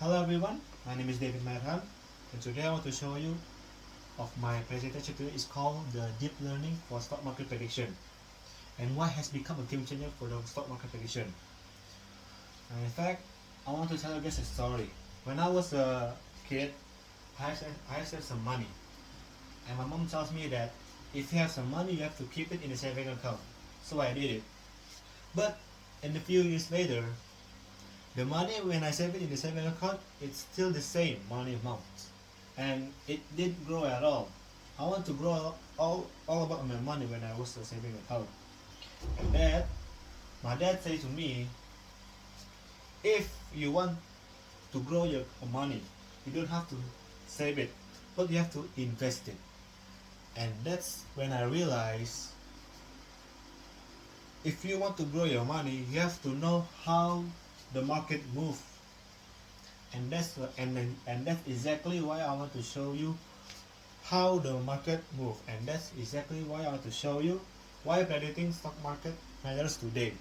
Hello everyone, my name is David Marhan, and today I want to show you of my presentation today is called the deep learning for stock market prediction and why has become a game changer for the stock market prediction. And in fact, I want to tell you guys a story. When I was a kid, I saved some money, and my mom tells me that if you have some money, you have to keep it in a saving account. So I did it. But in a few years later, the money when I save it in the saving account, it's still the same money amount, and it didn't grow at all. I want to grow all about my money when I was a saving account, and my dad said to me, if you want to grow your money, you don't have to save it, but you have to invest it. And that's when I realized if you want to grow your money, you have to know how the market move, and that's exactly why I want to show you how the market move, and that's exactly why I want to show you why predicting stock market matters today.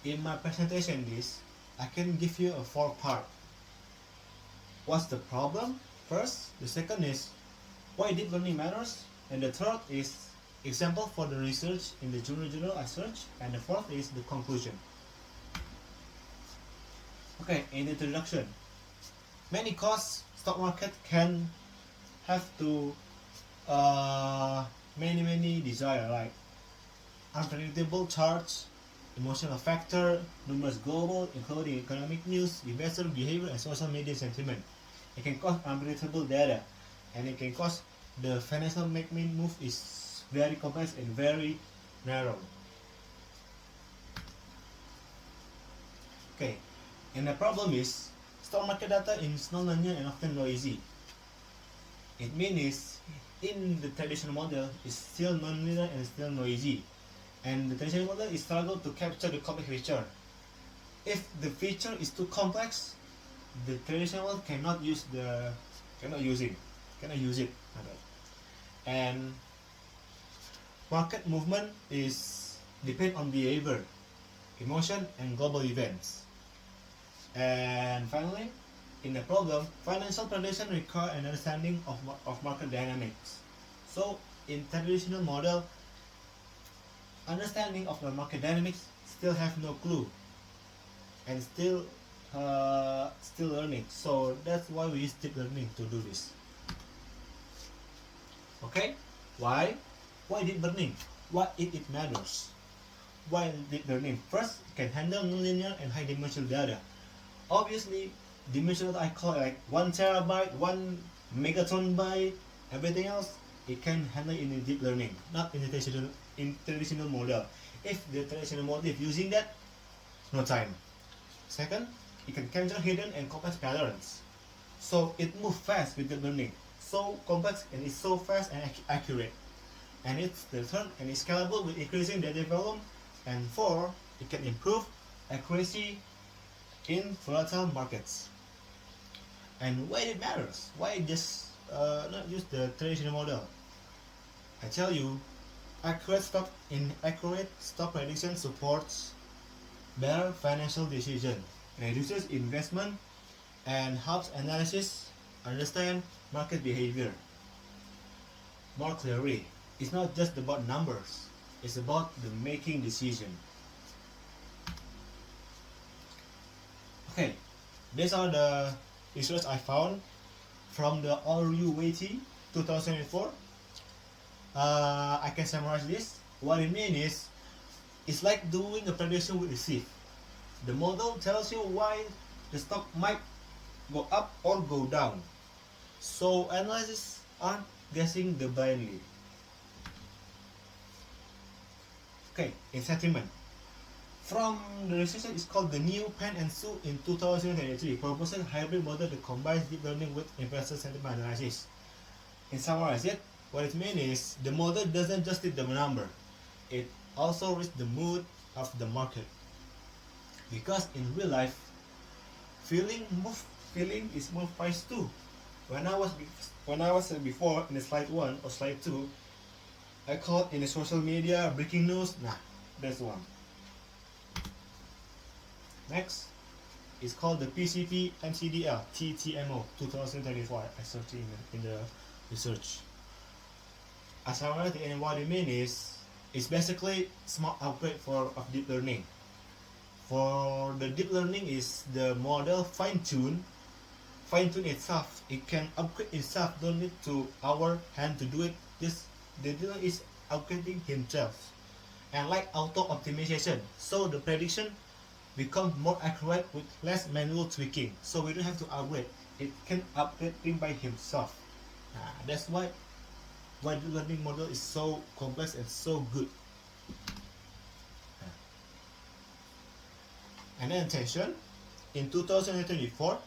In my presentation I can give you a four part. What's the problem first, the second is why deep learning matters, and the third is example for the research in the journal I searched, and the fourth is the conclusion. Okay, in introduction, many costs stock market can have to many desire, like unpredictable charts, emotional factor, numerous global including economic news, investor behavior, and social media sentiment. It can cause unpredictable data, and it can cause the financial making move is very complex and very narrow. Okay, and the problem is stock market data is non-linear and often noisy. It means in the traditional model is still non-linear and still noisy, and the traditional model is struggle to capture the complex feature. If the feature is too complex, the traditional model cannot use it. And market movement is depend on behavior, emotion, and global events. And finally, in the problem, financial prediction require an understanding of market dynamics. So in traditional model, understanding of the market dynamics still have no clue, and still learning. So that's why we use deep learning to do this. Okay, why deep learning? Why it matters? Why deep learning? First, it can handle nonlinear and high dimensional data. Obviously, dimensional I call it like 1 terabyte, 1 megaton byte, everything else it can handle in the deep learning, not in the traditional model. If the traditional model is using that, no time. Second, it can capture hidden and complex patterns. So it moves fast with deep learning. So complex and it's so fast and accurate. And it's the third, and it's scalable with increasing data volume. And four, it can improve accuracy in volatile markets. And why it matters? Why just not use the traditional model? I tell you, accurate stock prediction supports better financial decision, reduces investment, and helps analysis understand market behavior more clearly. It's not just about numbers, it's about the making decision. Okay, these are the research I found from the RUWT 2004. I can summarize this. What it means is, it's like doing a prediction with a sieve. The model tells you why the stock might go up or go down. So analysts aren't guessing the blindly. Okay, in sentiment. From the research is called the new Pen and Su in 2023, proposed a hybrid model that combines deep learning with investor sentiment analysis. In summarize it, what it means is the model doesn't just read the number, it also reads the mood of the market. Because in real life, feeling is move price too. When I was before in the slide 1 or slide 2, I called in the social media breaking news. Nah, that's one. Next, is called the PCP MCDL TTMO 2024. I searched in the research. As I read, and what it means is it's basically smart upgrade of deep learning. For the deep learning is the model fine-tune itself. It can upgrade itself. Don't need to our hand to do it. Just the deep learning is upgrading himself. And like auto optimization, so the prediction become more accurate with less manual tweaking. So we don't have to upgrade. It can upgrade by himself. That's why the learning model is so complex and so good. And then attention, in 2024,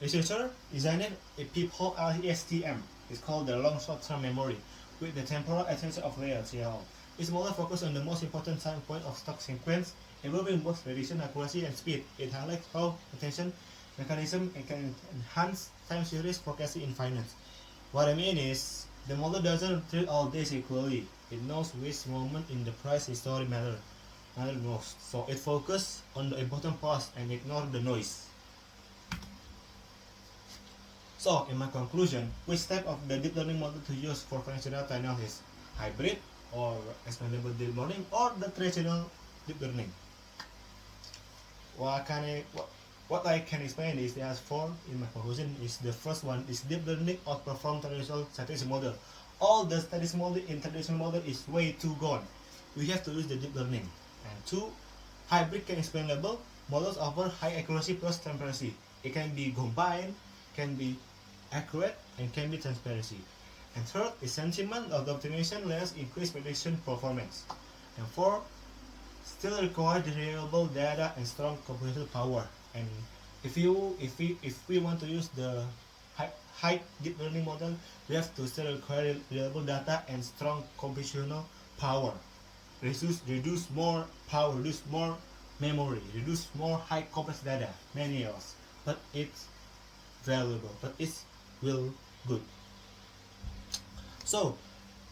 researcher designed a peephole LSTM. It's called the long short-term memory with the temporal attention of layer TLO. Its model focuses on the most important time point of stock sequence, improving both prediction accuracy and speed. It highlights how attention mechanism can enhance time series forecasting in finance. What I mean is, the model doesn't treat all days equally. It knows which moment in the price history matter most. So it focuses on the important parts and ignore the noise. So in my conclusion, which type of the deep learning model to use for financial data analysis? Hybrid or expandable deep learning or the traditional deep learning? What I can explain is there's four in my conclusion. Is the first one is deep learning outperform traditional statistical model. All the statistical model in traditional model is way too gone. We have to use the deep learning. And two, hybrid can explainable models offer high accuracy plus transparency. It can be combined, can be accurate, and can be transparency. And third is sentiment of the optimization layers increase prediction performance. And four, still require reliable data and strong computational power. And if we want to use the high deep learning model, we have to still require reliable data and strong computational power. Reduce more power, reduce more memory, reduce more high complex data, many else. But it's valuable, but it's will good. So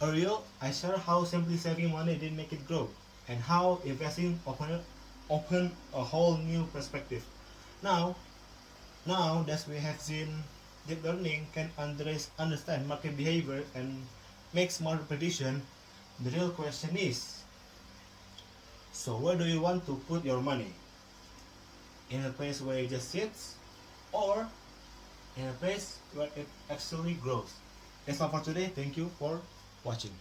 earlier I shared how simply saving money didn't make it grow, and how investing open a whole new perspective. Now that we have seen deep learning can understand market behavior and make smart prediction, the real question is, so where do you want to put your money? In a place where it just sits, or in a place where it actually grows? That's all for today. Thank you for watching.